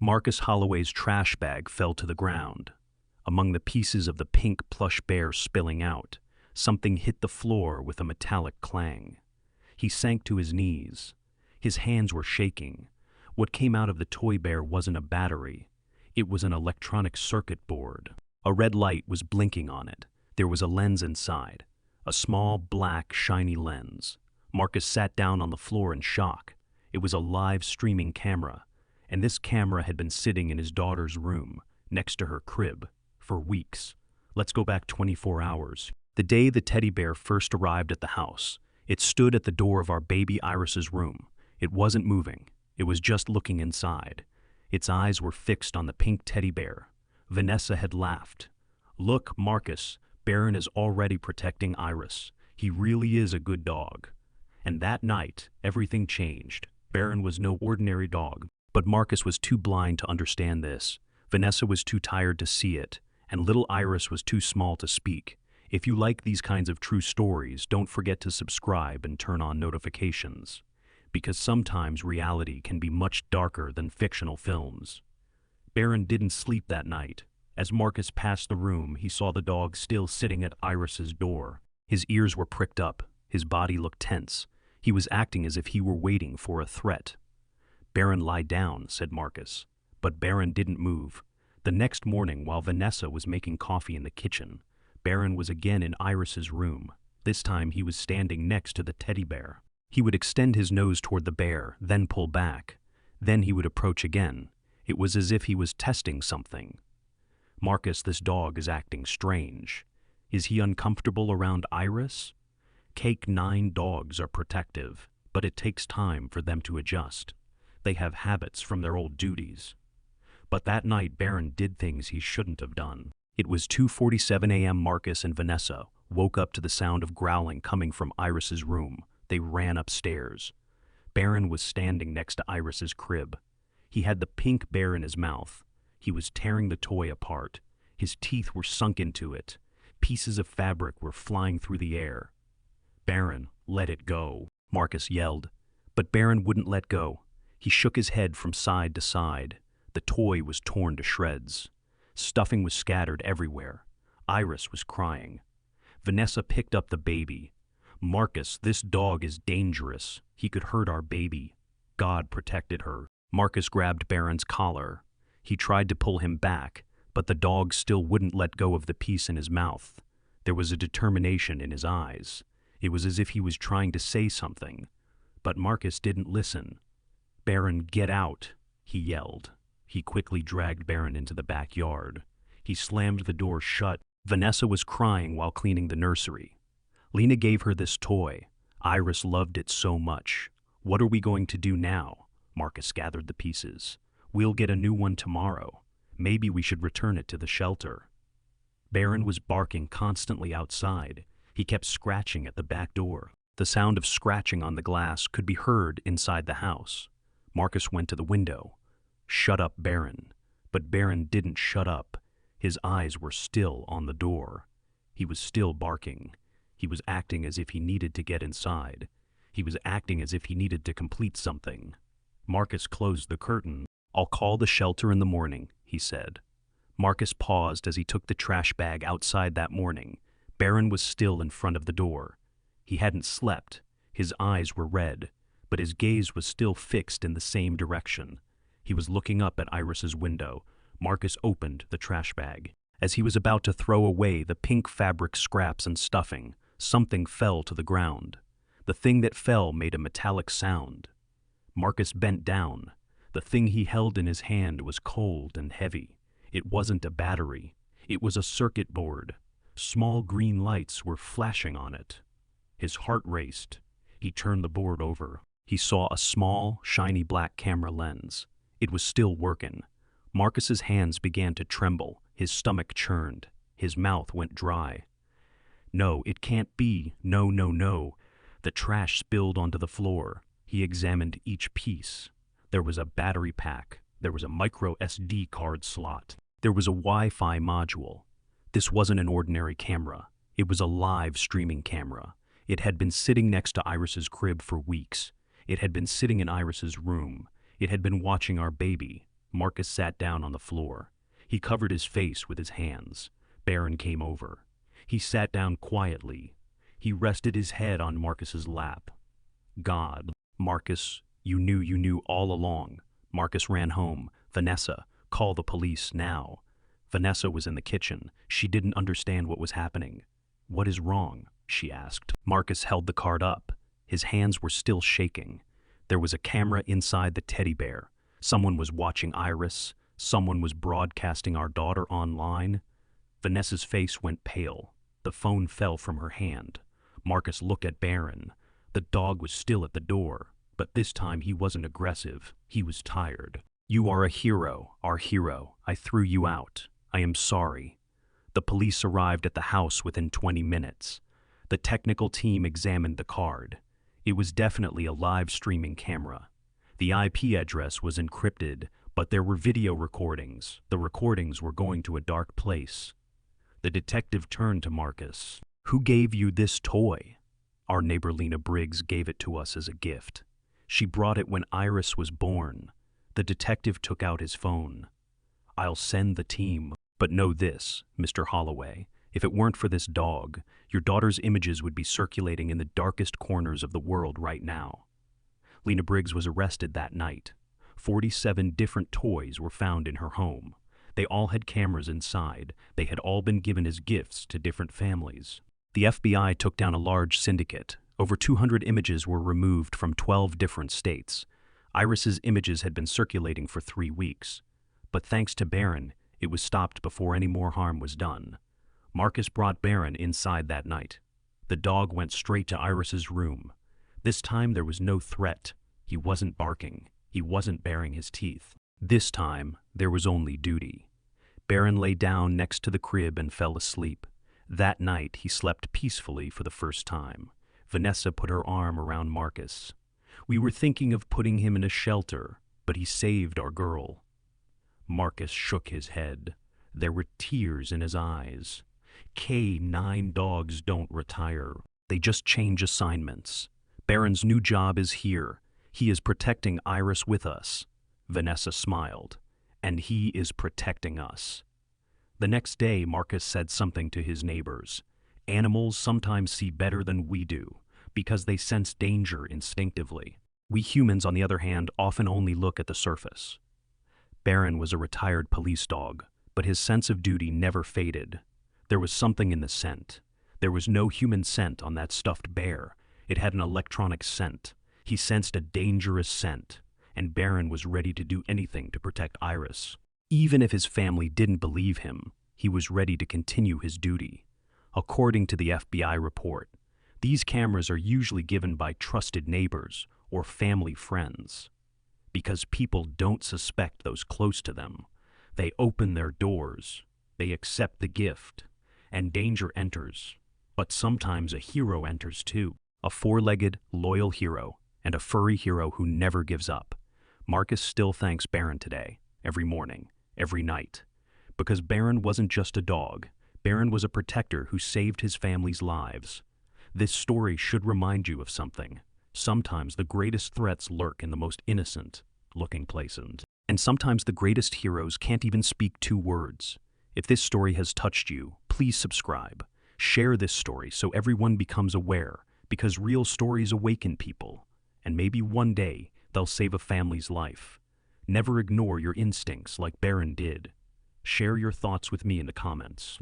Marcus Holloway's trash bag fell to the ground. Among the pieces of the pink plush bear spilling out, something hit the floor with a metallic clang. He sank to his knees. His hands were shaking. What came out of the toy bear wasn't a battery. It was an electronic circuit board. A red light was blinking on it. There was a lens inside. A small, black, shiny lens. Marcus sat down on the floor in shock. It was a live streaming camera, and this camera had been sitting in his daughter's room, next to her crib, for weeks. Let's go back 24 hours. The day the teddy bear first arrived at the house, it stood at the door of our baby Iris's room. It wasn't moving. It was just looking inside. Its eyes were fixed on the pink teddy bear. Vanessa had laughed. "Look, Marcus, Baron is already protecting Iris. He really is a good dog." And that night, everything changed. Baron was no ordinary dog, but Marcus was too blind to understand this. Vanessa was too tired to see it, and little Iris was too small to speak. If you like these kinds of true stories, don't forget to subscribe and turn on notifications, because sometimes reality can be much darker than fictional films. Baron didn't sleep that night. As Marcus passed the room, he saw the dog still sitting at Iris's door. His ears were pricked up. His body looked tense. He was acting as if he were waiting for a threat. "Baron, lie down," said Marcus. But Baron didn't move. The next morning, while Vanessa was making coffee in the kitchen, Baron was again in Iris's room. This time he was standing next to the teddy bear. He would extend his nose toward the bear, then pull back. Then he would approach again. It was as if he was testing something. "Marcus, this dog is acting strange. Is he uncomfortable around Iris?" Cake 9 dogs are protective, but it takes time for them to adjust. They have habits from their old duties. But that night, Baron did things he shouldn't have done. It was 2:47 a.m. Marcus and Vanessa woke up to the sound of growling coming from Iris's room. They ran upstairs. Baron was standing next to Iris's crib. He had the pink bear in his mouth. He was tearing the toy apart. His teeth were sunk into it. Pieces of fabric were flying through the air. "Baron, let it go," Marcus yelled. But Baron wouldn't let go. He shook his head from side to side. The toy was torn to shreds. Stuffing was scattered everywhere. Iris was crying. Vanessa picked up the baby. "Marcus, this dog is dangerous. He could hurt our baby." God protected her. Marcus grabbed Baron's collar. He tried to pull him back, but the dog still wouldn't let go of the piece in his mouth. There was a determination in his eyes. It was as if he was trying to say something, but Marcus didn't listen. "Baron, get out," he yelled. He quickly dragged Baron into the backyard. He slammed the door shut. Vanessa was crying while cleaning the nursery. Lena gave her this toy. Iris loved it so much. "What are we going to do now?" Marcus gathered the pieces. "We'll get a new one tomorrow. Maybe we should return it to the shelter." Baron was barking constantly outside. He kept scratching at the back door. The sound of scratching on the glass could be heard inside the house. Marcus went to the window. "Shut up, Baron." But Baron didn't shut up. His eyes were still on the door. He was still barking. He was acting as if he needed to get inside. He was acting as if he needed to complete something. Marcus closed the curtain. "I'll call the shelter in the morning," he said. Marcus paused as he took the trash bag outside that morning. Baron was still in front of the door. He hadn't slept. His eyes were red, but his gaze was still fixed in the same direction. He was looking up at Iris's window. Marcus opened the trash bag. As he was about to throw away the pink fabric scraps and stuffing, something fell to the ground. The thing that fell made a metallic sound. Marcus bent down. The thing he held in his hand was cold and heavy. It wasn't a battery. It was a circuit board. Small green lights were flashing on it. His heart raced. He turned the board over. He saw a small, shiny black camera lens. It was still working. Marcus's hands began to tremble. His stomach churned. His mouth went dry. "No, it can't be. No, no, no." The trash spilled onto the floor. He examined each piece. There was a battery pack. There was a micro SD card slot. There was a Wi-Fi module. This wasn't an ordinary camera. It was a live streaming camera. It had been sitting next to Iris's crib for weeks. It had been sitting in Iris's room. It had been watching our baby. Marcus sat down on the floor. He covered his face with his hands. Baron came over. He sat down quietly. He rested his head on Marcus's lap. God, Marcus, you knew all along. Marcus ran home. Vanessa, call the police now. Vanessa was in the kitchen. She didn't understand what was happening. What is wrong? She asked. Marcus held the card up. His hands were still shaking. There was a camera inside the teddy bear. Someone was watching Iris. Someone was broadcasting our daughter online. Vanessa's face went pale. The phone fell from her hand. Marcus looked at Baron. The dog was still at the door, but this time he wasn't aggressive. He was tired. You are a hero, our hero. I threw you out. I am sorry. The police arrived at the house within 20 minutes. The technical team examined the card. It was definitely a live streaming camera. The IP address was encrypted, but there were video recordings. The recordings were going to a dark place. The detective turned to Marcus. Who gave you this toy? Our neighbor Lena Briggs gave it to us as a gift. She brought it when Iris was born. The detective took out his phone. I'll send the team. But know this, Mr. Holloway, if it weren't for this dog, your daughter's images would be circulating in the darkest corners of the world right now. Lena Briggs was arrested that night. 47 different toys were found in her home. They all had cameras inside. They had all been given as gifts to different families. The FBI took down a large syndicate. Over 200 images were removed from 12 different states. Iris's images had been circulating for 3 weeks. But thanks to Baron, it was stopped before any more harm was done. Marcus brought Baron inside that night. The dog went straight to Iris's room. This time there was no threat. He wasn't barking. He wasn't baring his teeth. This time there was only duty. Baron lay down next to the crib and fell asleep. That night he slept peacefully for the first time. Vanessa put her arm around Marcus. We were thinking of putting him in a shelter, but he saved our girl. Marcus shook his head. There were tears in his eyes. K9 dogs don't retire. They just change assignments. Baron's new job is here. He is protecting Iris with us. Vanessa smiled. And he is protecting us. The next day, Marcus said something to his neighbors. Animals sometimes see better than we do, because they sense danger instinctively. We humans, on the other hand, often only look at the surface. Baron was a retired police dog, but his sense of duty never faded. There was something in the scent. There was no human scent on that stuffed bear. It had an electronic scent. He sensed a dangerous scent, and Baron was ready to do anything to protect Iris. Even if his family didn't believe him, he was ready to continue his duty. According to the FBI report, these cameras are usually given by trusted neighbors or family friends. Because people don't suspect those close to them. They open their doors, they accept the gift, and danger enters. But sometimes a hero enters too. A four-legged, loyal hero, and a furry hero who never gives up. Marcus still thanks Baron today, every morning, every night. Because Baron wasn't just a dog. Baron was a protector who saved his family's lives. This story should remind you of something. Sometimes the greatest threats lurk in the most innocent-looking places. And sometimes the greatest heroes can't even speak 2 words. If this story has touched you, please subscribe. Share this story so everyone becomes aware, because real stories awaken people. And maybe one day, they'll save a family's life. Never ignore your instincts like Baron did. Share your thoughts with me in the comments.